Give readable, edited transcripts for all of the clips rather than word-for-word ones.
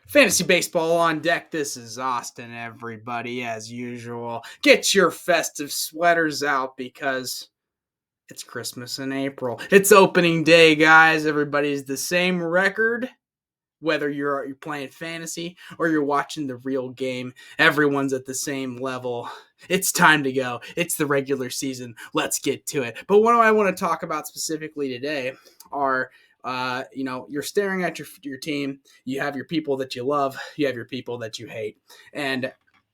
Fantasy baseball on deck. This is Austin, everybody, as usual. Get your festive sweaters out because it's Christmas in April. It's opening day, guys. Everybody's the same record. Whether you're playing fantasy or you're watching the real game, everyone's at the same level. It's time to go. It's the regular season. Let's get to it. But what I want to talk about specifically today are you're staring at your team. You have your people that you love. You have your people that you hate. And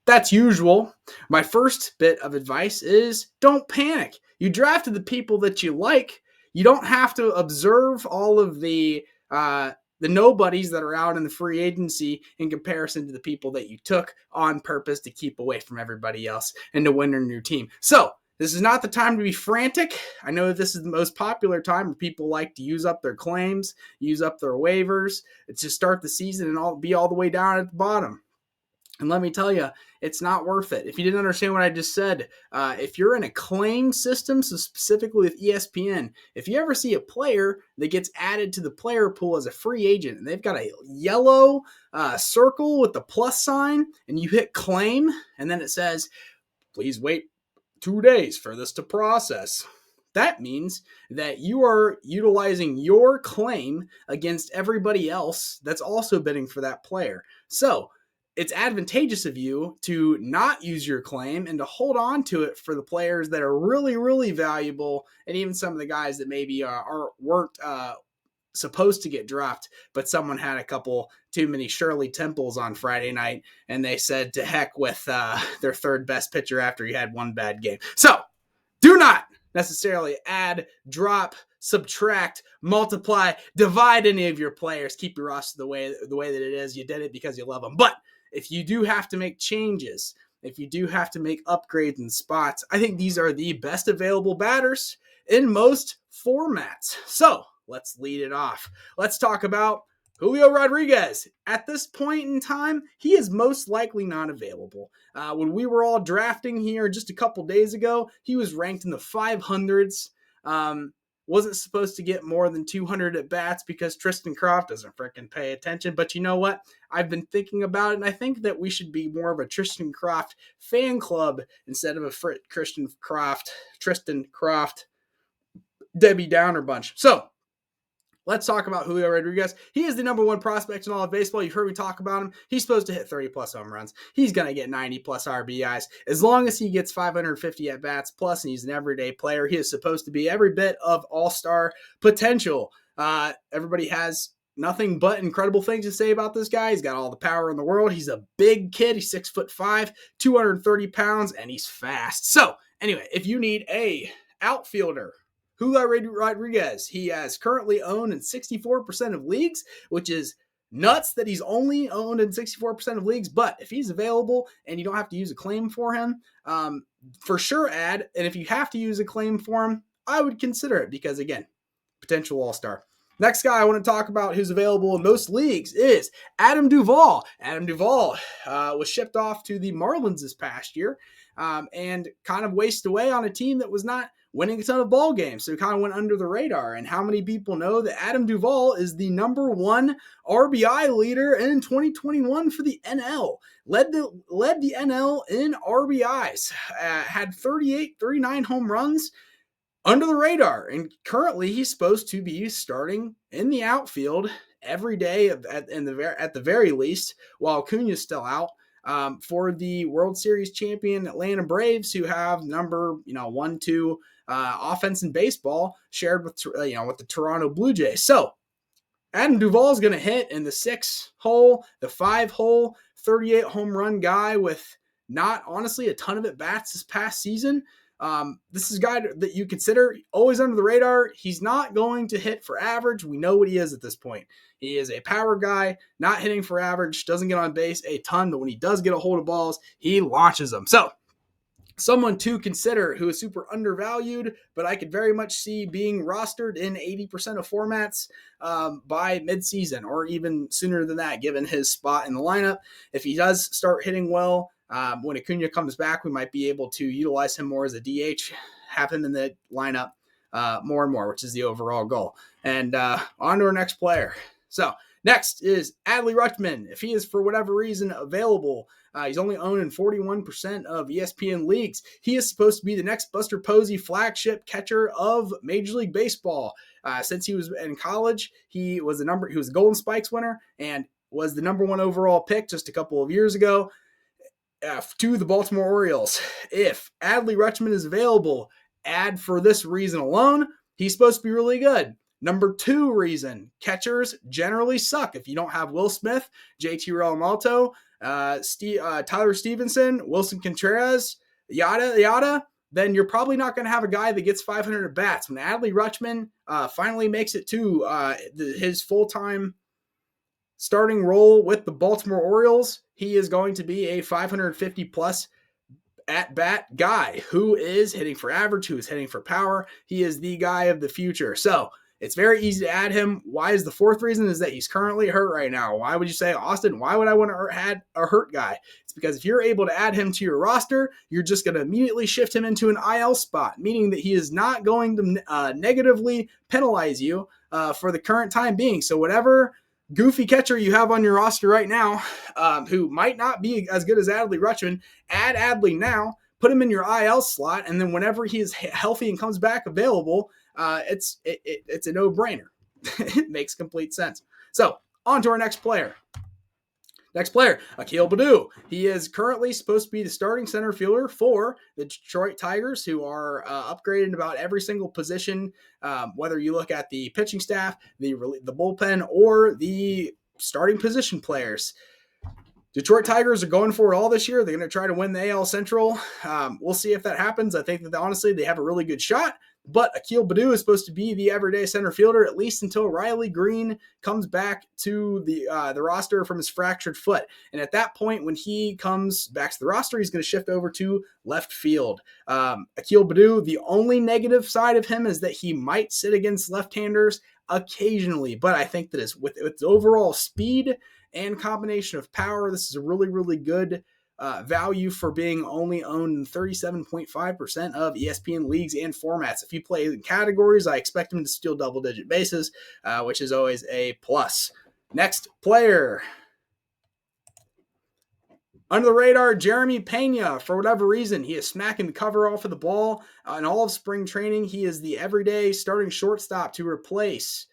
that's usual. My first bit of advice is don't panic. You drafted the people that you like. You don't have to observe all of the nobodies that are out in the free agency in comparison to the people that you took on purpose to keep away from everybody else and to win in your team. So this is not the time to be frantic. I know that this is the most popular time where people like to use up their claims, use up their waivers, to start the season and be all the way down at the bottom. And let me tell you, it's not worth it. If you didn't understand what I just said, if you're in a claim system, so specifically with ESPN, if you ever see a player that gets added to the player pool as a free agent and they've got a yellow circle with the plus sign and you hit claim and then it says, please wait 2 days for this to process. That means that you are utilizing your claim against everybody else that's also bidding for that player. So it's advantageous of you to not use your claim and to hold on to it for the players that are really, really valuable, and even some of the guys that maybe weren't supposed to get dropped, but someone had a couple too many Shirley Temples on Friday night, and they said to heck with their third best pitcher after he had one bad game. So do not necessarily add, drop, subtract, multiply, divide any of your players. Keep your roster the way that it is. You did it because you love them. But if you do have to make changes, if you do have to make upgrades in spots, I think these are the best available batters in most formats. So let's lead it off. Let's talk about Julio Rodriguez. At this point in time, he is most likely not available. When we were all drafting here just a couple days ago, he was ranked in the 500s. Wasn't supposed to get more than 200 at bats because Tristan Croft doesn't freaking pay attention. But you know what? I've been thinking about it, and I think that we should be more of a Tristan Croft fan club instead of a Tristan Croft Debbie Downer bunch. So let's talk about Julio Rodriguez. He is the number one prospect in all of baseball. You've heard me talk about him. He's supposed to hit 30-plus home runs. He's going to get 90-plus RBIs. As long as he gets 550 at-bats plus and he's an everyday player, he is supposed to be every bit of all-star potential. Everybody has nothing but incredible things to say about this guy. He's got all the power in the world. He's a big kid. He's 6'5", 230 pounds, and he's fast. So, anyway, if you need a outfielder, Julio Rodriguez, he has currently owned in 64% of leagues, which is nuts that he's only owned in 64% of leagues. But if he's available and you don't have to use a claim for him, for sure add. And if you have to use a claim for him, I would consider it because, again, potential all-star. Next guy I want to talk about who's available in most leagues is Adam Duvall. Adam Duvall was shipped off to the Marlins this past year and kind of wasted away on a team that was not winning a ton of ball games, so he kind of went under the radar. And how many people know that Adam Duvall is the number one RBI leader in 2021 for the NL? Led the NL in RBIs, had 39 home runs, under the radar. And currently he's supposed to be starting in the outfield every day at the very least, while Acuna's still out. For the World Series champion Atlanta Braves, who have number 1-2 offense in baseball, shared with the Toronto Blue Jays. So Adam Duvall is going to hit in the 6-hole, the 5-hole, 38 home run guy with not honestly a ton of at bats this past season. This is a guy that you consider always under the radar. He's not going to hit for average. We know what he is at this point. He is a power guy, not hitting for average, doesn't get on base a ton, but when he does get a hold of balls, he launches them. So someone to consider who is super undervalued, but I could very much see being rostered in 80% of formats by midseason or even sooner than that, given his spot in the lineup. If he does start hitting well, when Acuna comes back, we might be able to utilize him more as a DH, have him in the lineup more and more, which is the overall goal. And on to our next player. So Next is Adley Rutschman. If he is for whatever reason available, he's only owned in 41% of ESPN leagues. He is supposed to be the next Buster Posey flagship catcher of Major League Baseball. Since he was in college, he was the Golden Spikes winner and was the number 1 overall pick just a couple of years ago to the Baltimore Orioles. If Adley Rutschman is available, add for this reason alone, he's supposed to be really good. Number 2 reason, catchers generally suck. If you don't have Will Smith, JT Realmuto, Tyler Stevenson, Wilson Contreras, yada, yada, then you're probably not going to have a guy that gets 500 at bats. When Adley Rutschman finally makes it to his full-time starting role with the Baltimore Orioles, he is going to be a 550-plus at-bat guy who is hitting for average, who is hitting for power. He is the guy of the future. So it's very easy to add him. Why is the 4th reason is that he's currently hurt right now. Why would you say, Austin, why would I want to add a hurt guy? It's because if you're able to add him to your roster, you're just going to immediately shift him into an IL spot, meaning that he is not going to negatively penalize you for the current time being. So whatever goofy catcher you have on your roster right now, who might not be as good as Adley Rutschman, add Adley now, put him in your IL slot, and then whenever he is healthy and comes back available, it's a no-brainer. It makes complete sense. So on to our next player. Akil Baddoo. He is currently supposed to be the starting center fielder for the Detroit Tigers, who are upgraded in about every single position, whether you look at the pitching staff, the bullpen, or the starting position players. Detroit Tigers are going for it all this year. They're going to try to win the AL Central. We'll see if that happens. I think that honestly they have a really good shot. But Akil Baddoo is supposed to be the everyday center fielder, at least until Riley Greene comes back to the roster from his fractured foot. And at that point, when he comes back to the roster, he's going to shift over to left field. Akil Baddoo, the only negative side of him is that he might sit against left-handers occasionally. But I think that with its overall speed and combination of power, this is a really, really good value for being only owned in 37.5% of ESPN leagues and formats. If you play in categories, I expect him to steal double-digit bases, which is always a plus. Next player. Under the radar, Jeremy Pena. For whatever reason, he is smacking the cover off of the ball. In all of spring training, he is the everyday starting shortstop to replace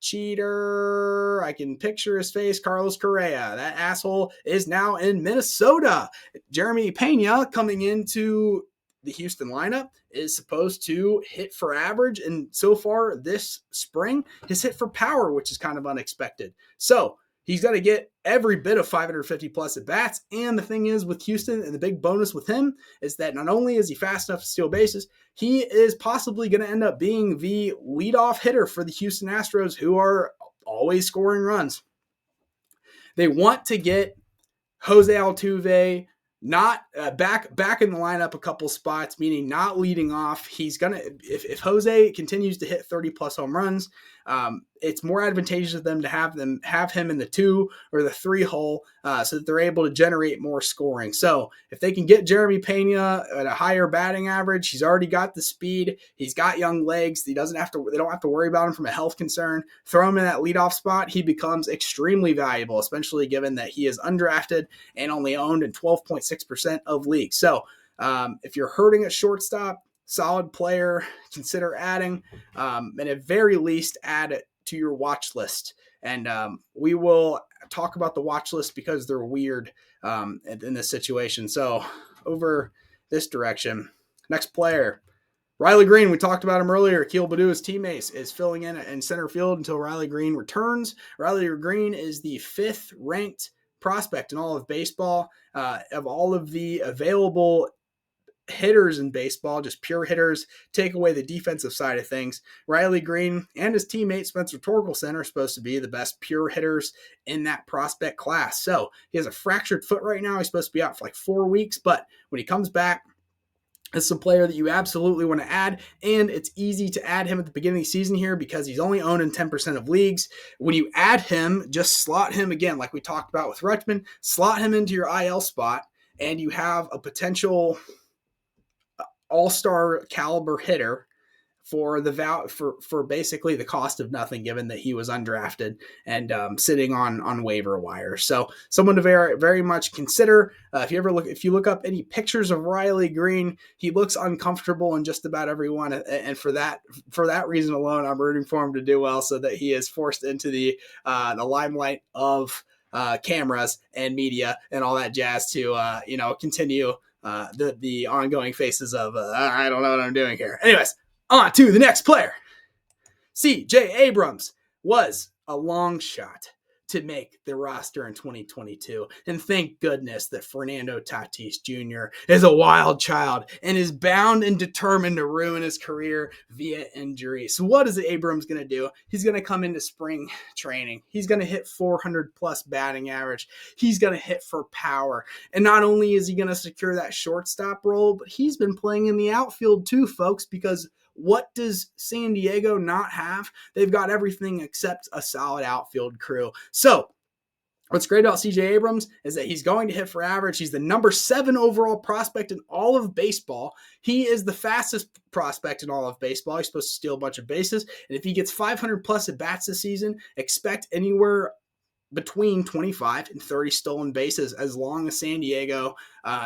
cheater, I can picture his face, Carlos Correa. That asshole is now in Minnesota. Jeremy Pena, coming into the Houston lineup, is supposed to hit for average, and so far this spring, his hit for power, which is kind of unexpected. So he's going to get every bit of 550 plus at bats. And the thing is with Houston, and the big bonus with him is that not only is he fast enough to steal bases, he is possibly going to end up being the leadoff hitter for the Houston Astros, who are always scoring runs. They want to get Jose Altuve not back in the lineup a couple spots, meaning not leading off. He's gonna if Jose continues to hit 30 plus home runs, it's more advantageous to them to have him in the 2 or the 3 hole, so that they're able to generate more scoring. So if they can get Jeremy Pena at a higher batting average, he's already got the speed, he's got young legs. They don't have to worry about him from a health concern. Throw him in that leadoff spot, he becomes extremely valuable, especially given that he is undrafted and only owned in 12.6% of leagues. So if you're hurting at shortstop, solid player, consider adding, and at very least add it to your watch list. And we will talk about the watch list because they're weird in this situation. So over this direction, next player, Riley Greene. We talked about him earlier. Akil Baddoo's teammate is filling in center field until Riley Greene returns. Riley Greene is the 5th ranked prospect in all of baseball. Of all of the available hitters in baseball, just pure hitters, take away the defensive side of things, Riley Greene and his teammate Spencer Torkelson are supposed to be the best pure hitters in that prospect class. So he has a fractured foot right now. He's supposed to be out for like 4 weeks, but when he comes back, it's a player that you absolutely want to add, and it's easy to add him at the beginning of the season here because he's only owned in 10% of leagues. When you add him, just slot him again, like we talked about with Rutschman, slot him into your IL spot, and you have a potential all-star caliber hitter for for basically the cost of nothing, given that he was undrafted and sitting on waiver wire. So someone to very, very much consider. If you look up any pictures of Riley Greene, he looks uncomfortable in just about everyone, and for that reason alone, I'm rooting for him to do well, so that he is forced into the limelight of cameras and media and all that jazz to continue the ongoing faces of I don't know what I'm doing here. Anyways, on to the next player. C.J. Abrams was a long shot to make the roster in 2022. And thank goodness that Fernando Tatis Jr. is a wild child and is bound and determined to ruin his career via injury. So what is Abrams going to do? He's going to come into spring training. He's going to hit 400 plus batting average. He's going to hit for power. And not only is he going to secure that shortstop role, but he's been playing in the outfield too, folks, because what does San Diego not have? They've got everything except a solid outfield crew. So what's great about CJ Abrams is that he's going to hit for average. He's the number 7 overall prospect in all of baseball. He is the fastest prospect in all of baseball. He's supposed to steal a bunch of bases. And if he gets 500 plus at bats this season, expect anywhere between 25 and 30 stolen bases as long as San Diego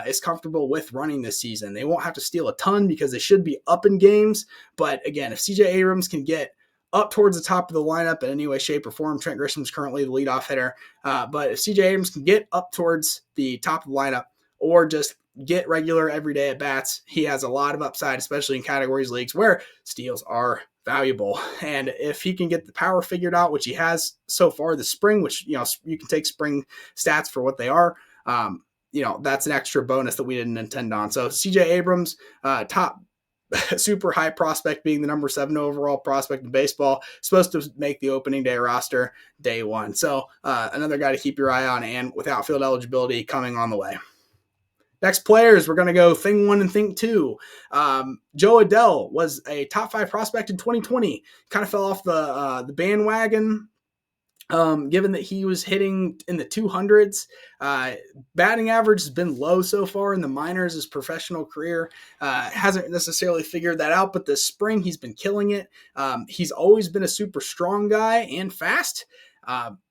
is comfortable with running this season. They won't have to steal a ton because they should be up in games. But again, if CJ Abrams can get up towards the top of the lineup in any way, shape, or form, Trent Grisham's currently the leadoff hitter. But if CJ Abrams can get up towards the top of the lineup or just get regular everyday at bats, he has a lot of upside, especially in categories leagues where steals are valuable. And if he can get the power figured out, which he has so far this spring, which, you can take spring stats for what they are, that's an extra bonus that we didn't intend on. So CJ Abrams, top super high prospect, being the number 7 overall prospect in baseball, supposed to make the opening day roster day 1. So another guy to keep your eye on, and with outfield eligibility coming on the way. Next players, we're going to go thing 1 and thing 2. Joe Adell was a top 5 prospect in 2020. Kind of fell off the bandwagon, given that he was hitting in the 200s. Batting average has been low so far in the minors. His professional career hasn't necessarily figured that out, but this spring he's been killing it. He's always been a super strong guy and fast.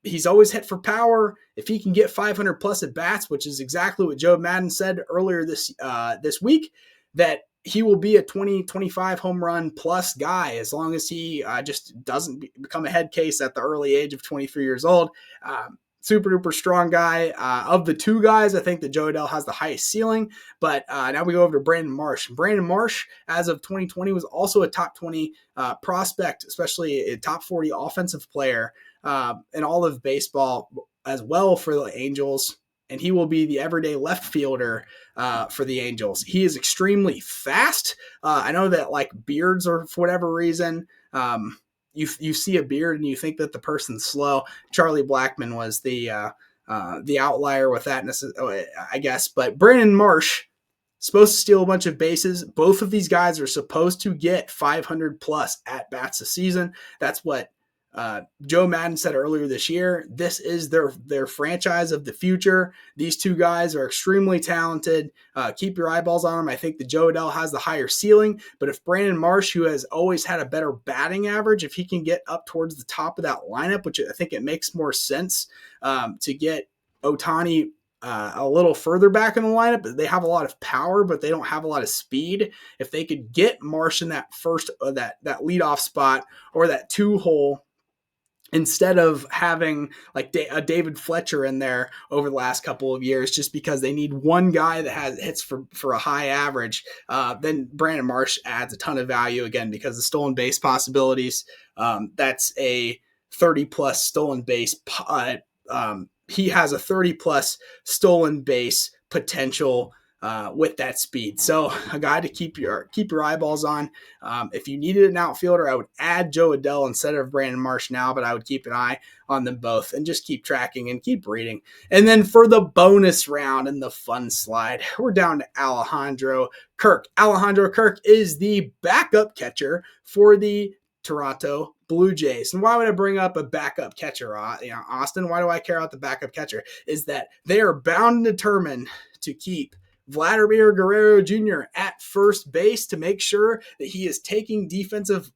He's always hit for power. If he can get 500 plus at bats, which is exactly what Joe Maddon said earlier this week, that he will be a 20-25 home run plus guy as long as he just doesn't become a head case at the early age of 23 years old. Super duper strong guy. Of the 2 guys, I think that Joe Adell has the highest ceiling. But now we go over to Brandon Marsh. Brandon Marsh, as of 2020, was also a top 20 prospect, especially a top 40 offensive player in all of baseball as well for the Angels. And he will be the everyday left fielder for the Angels. He is extremely fast. I know that beards, or for whatever reason, you see a beard and you think that the person's slow. Charlie Blackmon was the outlier with that, I guess. But Brandon Marsh, supposed to steal a bunch of bases. Both of these guys are supposed to get 500 plus at bats a season. That's what Joe Maddon said earlier this year. This is their franchise of the future. These 2 guys are extremely talented. Keep your eyeballs on them. I think that Joe Adell has the higher ceiling, but if Brandon Marsh, who has always had a better batting average, if he can get up towards the top of that lineup, which I think it makes more sense to get Ohtani a little further back in the lineup. They have a lot of power, but they don't have a lot of speed. If they could get Marsh in that first that leadoff spot or that 2-hole, instead of having a David Fletcher in there over the last couple of years, just because they need one guy that hits for a high average, then Brandon Marsh adds a ton of value, again, because the stolen base possibilities, that's a 30 plus stolen base. He has a 30 plus stolen base potential with that speed. So a guy to keep your eyeballs on. If you needed an outfielder, I would add Joe Adell instead of Brandon Marsh now, but I would keep an eye on them both and just keep tracking and keep reading. And then for the bonus round and the fun slide, we're down to Alejandro Kirk. Alejandro Kirk is the backup catcher for the Toronto Blue Jays. And why would I bring up a backup catcher, Austin? Why do I care about the backup catcher? Is that they are bound and determined to keep Vladimir Guerrero Jr. at first base to make sure that he is taking defensive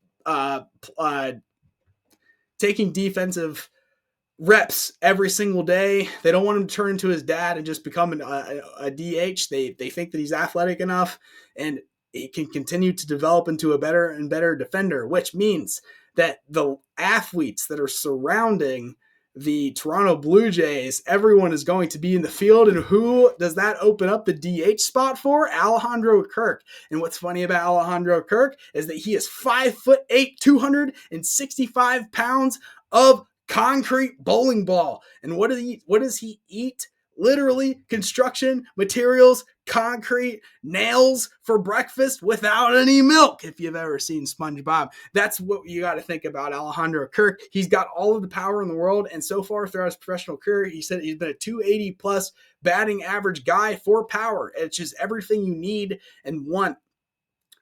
reps every single day. They don't want him to turn into his dad and just become a DH. They think that he's athletic enough and he can continue to develop into a better and better defender, which means that the athletes that are surrounding the Toronto Blue Jays, everyone is going to be in the field. And who does that open up the DH spot for? Alejandro Kirk. And what's funny about Alejandro Kirk is that he is 5'8", 265 pounds of concrete bowling ball. And what does he eat? Literally construction materials, concrete, nails for breakfast without any milk. If you've ever seen SpongeBob, that's what you got to think about Alejandro Kirk. He's got all of the power in the world. And so far throughout his professional career, he said he's been a 280 plus batting average guy for power. It's just everything you need and want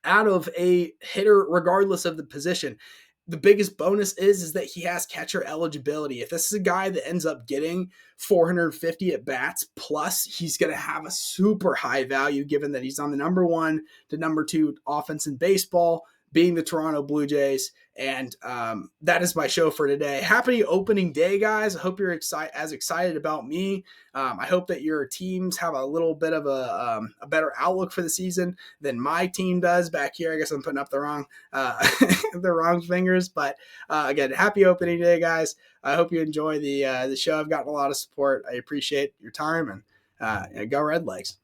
out of a hitter, regardless of the position. The biggest bonus is that he has catcher eligibility. If this is a guy that ends up getting 450 at bats plus, he's going to have a super high value given that he's on the number 1 to number 2 offense in baseball, being the Toronto Blue Jays. And that is my show for today. Happy opening day, guys. I hope you're as excited about me. I hope that your teams have a little bit of a better outlook for the season than my team does back here. I guess I'm putting up the wrong the wrong fingers. But again, happy opening day, guys. I hope you enjoy the show. I've gotten a lot of support. I appreciate your time, and go Red Legs.